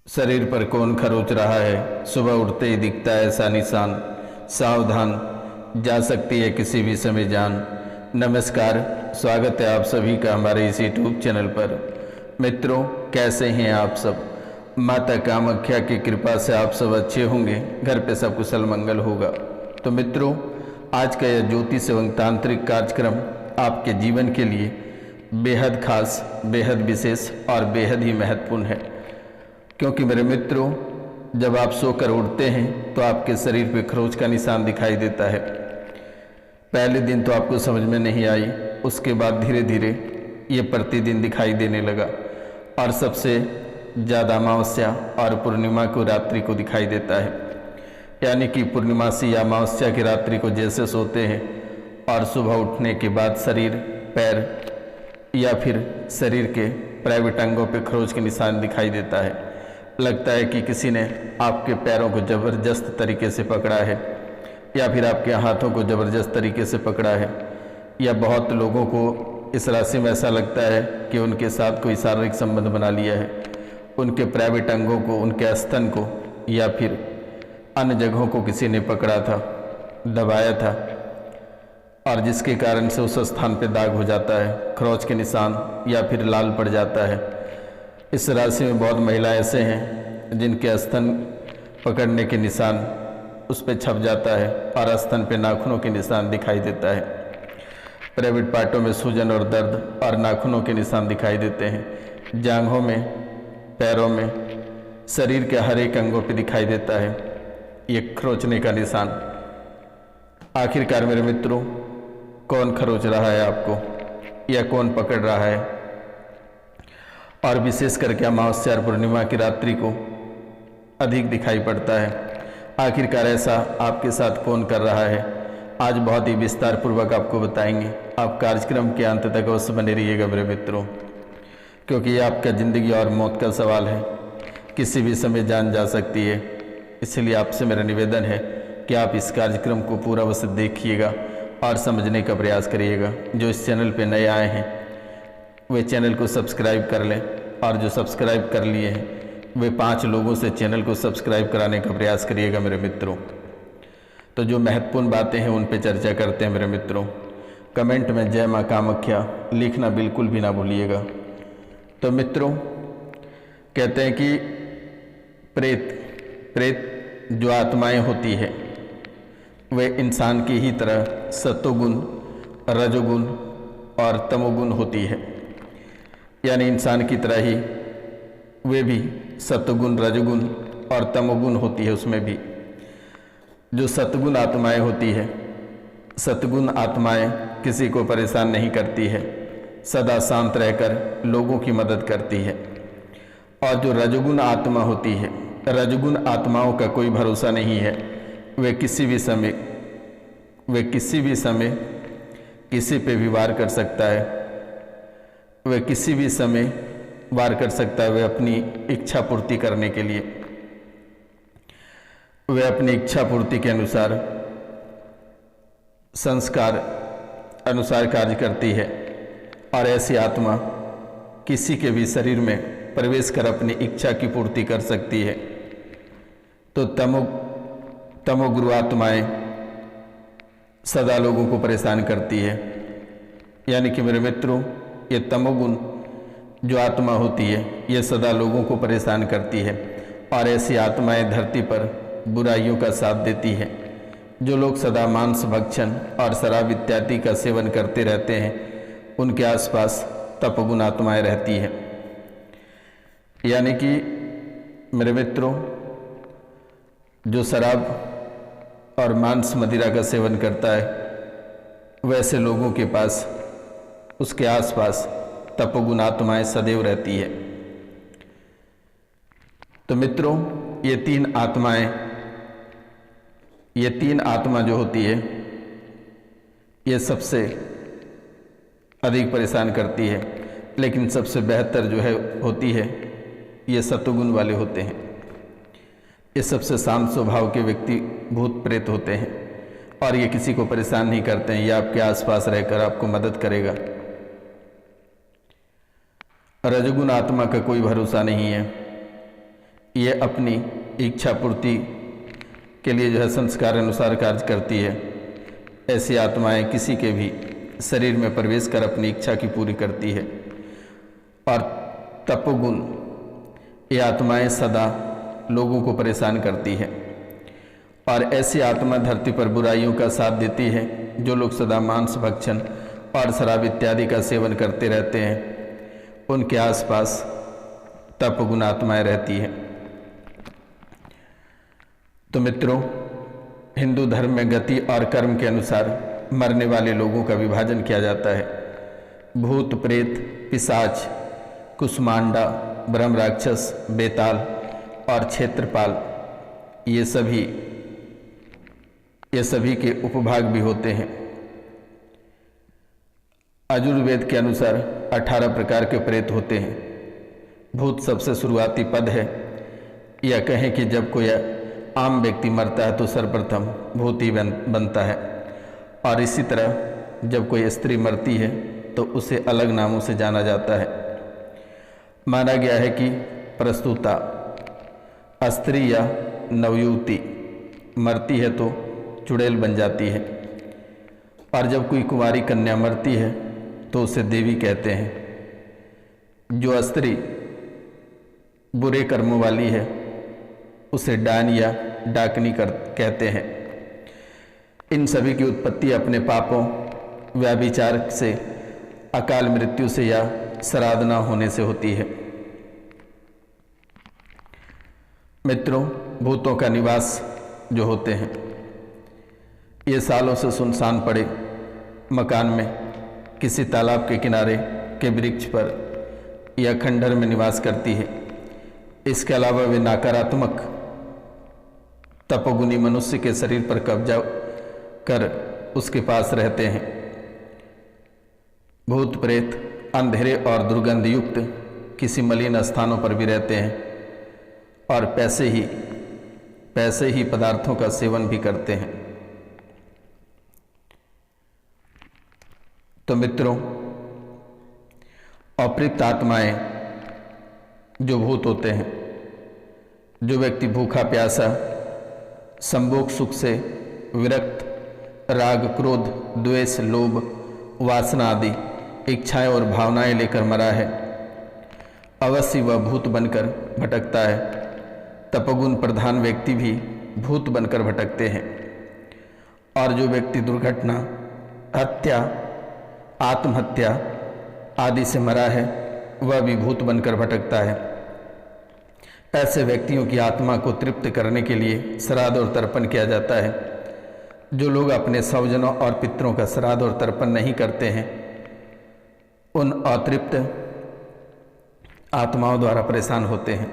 शरीर पर कौन खरोच रहा है, सुबह उठते ही दिखता है ऐसा निशान। सावधान, जा सकती है किसी भी समय जान। नमस्कार, स्वागत है आप सभी का हमारे इस यूट्यूब चैनल पर। मित्रों, कैसे हैं आप सब? माता कामाख्या की कृपा से आप सब अच्छे होंगे, घर पे सब कुशल मंगल होगा। तो मित्रों, आज का यह ज्योतिष एवं तांत्रिक कार्यक्रम आपके जीवन के लिए बेहद खास, बेहद विशेष और बेहद ही महत्वपूर्ण है। क्योंकि मेरे मित्रों, जब आप सोकर उठते हैं तो आपके शरीर पे खरोच का निशान दिखाई देता है। पहले दिन तो आपको समझ में नहीं आई, उसके बाद धीरे धीरे ये प्रतिदिन दिखाई देने लगा और सबसे ज़्यादा अमावस्या और पूर्णिमा को रात्रि को दिखाई देता है। यानी कि पूर्णिमासी या अमावस्या की रात्रि को जैसे सोते हैं और सुबह उठने के बाद शरीर, पैर या फिर शरीर के प्राइवेट अंगों पे खरोच के निशान दिखाई देता है। लगता है कि किसी ने आपके पैरों को ज़बरदस्त तरीके से पकड़ा है या फिर आपके हाथों को ज़बरदस्त तरीके से पकड़ा है। या बहुत लोगों को इस राशि में ऐसा लगता है कि उनके साथ कोई शारीरिक संबंध बना लिया है। उनके प्राइवेट अंगों को, उनके स्तन को या फिर अन्य जगहों को किसी ने पकड़ा था, दबाया था, और जिसके कारण से उस स्थान पर दाग हो जाता है, खरोच के निशान, या फिर लाल पड़ जाता है। इस राशि में बहुत महिलाएं ऐसे हैं जिनके स्तन पकड़ने के निशान उस पर छप जाता है और स्तन पे नाखूनों के निशान दिखाई देता है। प्राइवेट पार्टों में सूजन और दर्द और नाखूनों के निशान दिखाई देते हैं। जांघों में, पैरों में, शरीर के हर एक अंगों पे दिखाई देता है ये खरोचने का निशान। आखिरकार मेरे मित्रों, कौन खरोच रहा है आपको या कौन पकड़ रहा है? और विशेष करके अमावस्या और पूर्णिमा की रात्रि को अधिक दिखाई पड़ता है। आखिरकार ऐसा आपके साथ कौन कर रहा है, आज बहुत ही विस्तार पूर्वक आपको बताएंगे। आप कार्यक्रम के अंत तक अवश्य बने रहिएगा मेरे मित्रों, क्योंकि ये आपका ज़िंदगी और मौत का सवाल है। किसी भी समय जान जा सकती है। इसलिए आपसे मेरा निवेदन है कि आप इस कार्यक्रम को पूरा अवश्य देखिएगा और समझने का प्रयास करिएगा। जो इस चैनल पर नए आए हैं वे चैनल को सब्सक्राइब कर लें, और जो सब्सक्राइब कर लिए हैं वे 5 लोगों से चैनल को सब्सक्राइब कराने का प्रयास करिएगा मेरे मित्रों। तो जो महत्वपूर्ण बातें हैं उन पे चर्चा करते हैं मेरे मित्रों। कमेंट में जय माँ कामाख्या लिखना बिल्कुल भी ना भूलिएगा। तो मित्रों, कहते हैं कि प्रेत जो आत्माएं होती है वे इंसान की ही तरह सत्वगुण, रजोगुण और तमोगुण होती है। यानी इंसान की तरह ही वे भी सत्वगुण, रजोगुण और तमोगुण होती है। उसमें भी जो सत्वगुण आत्माएं होती है, सत्वगुण आत्माएं किसी को परेशान नहीं करती है, सदा शांत रहकर लोगों की मदद करती है। और जो रजोगुण आत्मा होती है, रजोगुण आत्माओं का कोई भरोसा नहीं है। वे किसी भी समय किसी पे भी वार कर सकता है। वह किसी भी समय वार कर सकता है। वह अपनी इच्छा पूर्ति करने के लिए, वह अपनी इच्छा पूर्ति के अनुसार, संस्कार अनुसार कार्य करती है। और ऐसी आत्मा किसी के भी शरीर में प्रवेश कर अपनी इच्छा की पूर्ति कर सकती है। तो तमोगुरु आत्माएं सदा लोगों को परेशान करती है। यानी कि मेरे मित्रों, ये तमोगुण जो आत्मा होती है ये सदा लोगों को परेशान करती है। और ऐसी आत्माएं धरती पर बुराइयों का साथ देती है। जो लोग सदा मांस भक्षण और शराब इत्यादि का सेवन करते रहते हैं उनके आसपास तपगुण आत्माएं रहती हैं। यानी कि मेरे मित्रों, जो शराब और मांस मदिरा का सेवन करता है वैसे लोगों के पास, उसके आसपास तपोगुण आत्माएं सदैव रहती है। तो मित्रों, ये तीन आत्मा जो होती है ये सबसे अधिक परेशान करती है। लेकिन सबसे बेहतर जो है होती है ये सत्वगुण वाले होते हैं। ये सबसे शांत स्वभाव के व्यक्ति भूत प्रेत होते हैं और ये किसी को परेशान नहीं करते हैं। ये आपके आसपास रहकर आपको मदद करेगा। रजोगुण आत्मा का कोई भरोसा नहीं है। ये अपनी इच्छा पूर्ति के लिए जो है संस्कार अनुसार कार्य करती है। ऐसी आत्माएं किसी के भी शरीर में प्रवेश कर अपनी इच्छा की पूरी करती है। और तपोगुण, ये आत्माएं सदा लोगों को परेशान करती है और ऐसी आत्मा धरती पर बुराइयों का साथ देती है। जो लोग सदा मांस भक्षण और शराब इत्यादि का सेवन करते रहते हैं, उनके आसपास तपोगुण आत्माएं रहती हैं। तो मित्रों, हिंदू धर्म में गति और कर्म के अनुसार मरने वाले लोगों का विभाजन किया जाता है। भूत, प्रेत, पिशाच, कुष्मांडा, ब्रह्म राक्षस, बेताल और क्षेत्रपाल, ये सभी के उपभाग भी होते हैं। यजुर्वेद के अनुसार 18 प्रकार के प्रेत होते हैं। भूत सबसे शुरुआती पद है। या कहें कि जब कोई आम व्यक्ति मरता है तो सर्वप्रथम भूत ही बनता है। और इसी तरह जब कोई स्त्री मरती है तो उसे अलग नामों से जाना जाता है। माना गया है कि प्रस्तुता स्त्री या नवयुवती मरती है तो चुड़ैल बन जाती है। और जब कोई कुंवारी कन्या मरती है तो उसे देवी कहते हैं। जो स्त्री बुरे कर्मों वाली है उसे डान या डाकनी कहते हैं। इन सभी की उत्पत्ति अपने पापों, व्यभिचार से, अकाल मृत्यु से या श्राद्ध न होने से होती है। मित्रों, भूतों का निवास जो होते हैं, ये सालों से सुनसान पड़े मकान में, किसी तालाब के किनारे के वृक्ष पर या खंडहर में निवास करती है। इसके अलावा वे नकारात्मक तपोगुनी मनुष्य के शरीर पर कब्जा कर उसके पास रहते हैं। भूत प्रेत अंधेरे और दुर्गंध युक्त किसी मलिन स्थानों पर भी रहते हैं और पैसे ही पदार्थों का सेवन भी करते हैं। तो मित्रों, अपृत आत्माएं जो भूत होते हैं, जो व्यक्ति भूखा प्यासा, संभोग सुख से विरक्त, राग, क्रोध, द्वेष, लोभ, वासना आदि इच्छाएं और भावनाएं लेकर मरा है, अवश्य वह भूत बनकर भटकता है। तपोगुण प्रधान व्यक्ति भी भूत बनकर भटकते हैं। और जो व्यक्ति दुर्घटना, हत्या, आत्महत्या आदि से मरा है, वह भी भूत बनकर भटकता है। ऐसे व्यक्तियों की आत्मा को तृप्त करने के लिए श्राद्ध और तर्पण किया जाता है। जो लोग अपने स्वजनों और पितरों का श्राद्ध और तर्पण नहीं करते हैं, उन अतृप्त आत्माओं द्वारा परेशान होते हैं।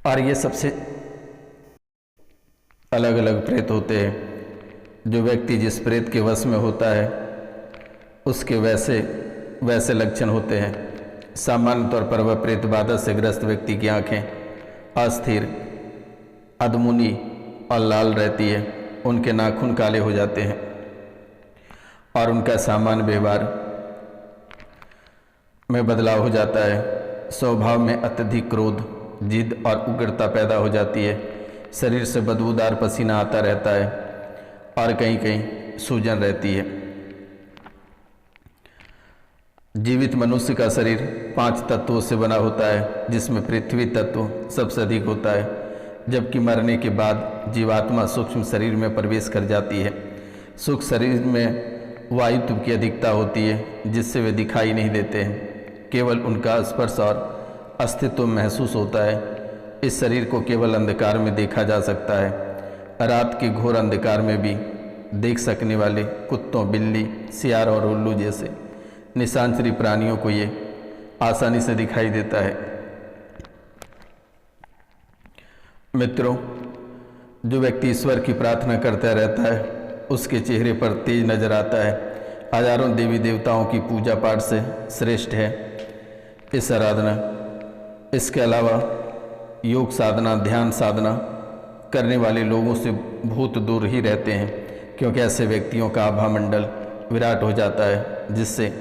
और ये सबसे अलग अलग प्रेत होते हैं। जो व्यक्ति जिस प्रेत के वश में होता है उसके वैसे लक्षण होते हैं। सामान्य तौर पर वह प्रेत बाधा से ग्रस्त व्यक्ति की आंखें अस्थिर, अधमुनी और लाल रहती है। उनके नाखून काले हो जाते हैं और उनका सामान्य व्यवहार में बदलाव हो जाता है। स्वभाव में अत्यधिक क्रोध, जिद और उग्रता पैदा हो जाती है। शरीर से बदबूदार पसीना आता रहता है और कहीं कहीं सूजन रहती है। जीवित मनुष्य का शरीर 5 तत्वों से बना होता है, जिसमें पृथ्वी तत्व सबसे अधिक होता है। जबकि मरने के बाद जीवात्मा सूक्ष्म शरीर में प्रवेश कर जाती है। सूक्ष्म शरीर में वायुत्व की अधिकता होती है, जिससे वे दिखाई नहीं देते हैं। केवल उनका स्पर्श और अस्तित्व महसूस होता है। इस शरीर को केवल अंधकार में देखा जा सकता है। रात के घोर अंधकार में भी देख सकने वाले कुत्तों, बिल्ली, सियार और उल्लू जैसे निशाचरी प्राणियों को ये आसानी से दिखाई देता है। मित्रों, जो व्यक्ति ईश्वर की प्रार्थना करता रहता है, उसके चेहरे पर तेज नजर आता है। हजारों देवी देवताओं की पूजा पाठ से श्रेष्ठ है इस आराधना। इसके अलावा योग साधना, ध्यान साधना करने वाले लोगों से भूत दूर ही रहते हैं, क्योंकि ऐसे व्यक्तियों का आभा मंडल विराट हो जाता है, जिससे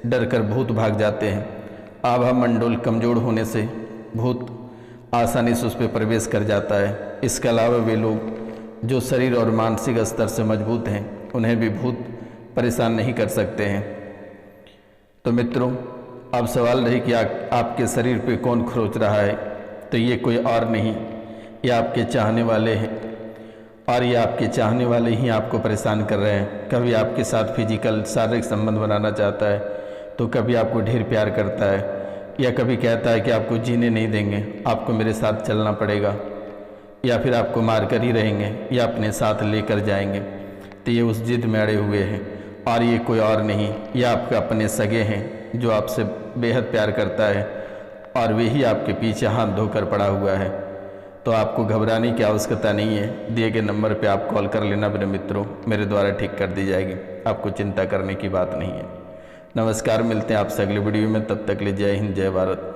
डरकर भूत भाग जाते हैं। आभा मंडल कमजोर होने से भूत आसानी से उस पर प्रवेश कर जाता है। इसके अलावा वे लोग जो शरीर और मानसिक स्तर से मजबूत हैं उन्हें भी भूत परेशान नहीं कर सकते हैं। तो मित्रों, अब सवाल रही कि आपके शरीर पे कौन खरोच रहा है, तो ये कोई और नहीं, ये आपके चाहने वाले हैं और ये आपके चाहने वाले ही आपको परेशान कर रहे हैं। कभी आपके साथ फिजिकल शारीरिक संबंध बनाना चाहता है, तो कभी आपको ढेर प्यार करता है, या कभी कहता है कि आपको जीने नहीं देंगे, आपको मेरे साथ चलना पड़ेगा, या फिर आपको मार कर ही रहेंगे या अपने साथ लेकर जाएंगे। तो ये उस जिद में अड़े हुए हैं और ये कोई और नहीं, ये आपके अपने सगे हैं जो आपसे बेहद प्यार करता है और वे ही आपके पीछे हाथ धोकर पड़ा हुआ है। तो आपको घबराने की आवश्यकता नहीं है। दिए गए नंबर पे आप कॉल कर लेना मेरे मित्रों, मेरे द्वारा ठीक कर दी जाएगी, आपको चिंता करने की बात नहीं है। नमस्कार, मिलते हैं आपसे अगली वीडियो में, तब तक के लिए जय हिंद जय भारत।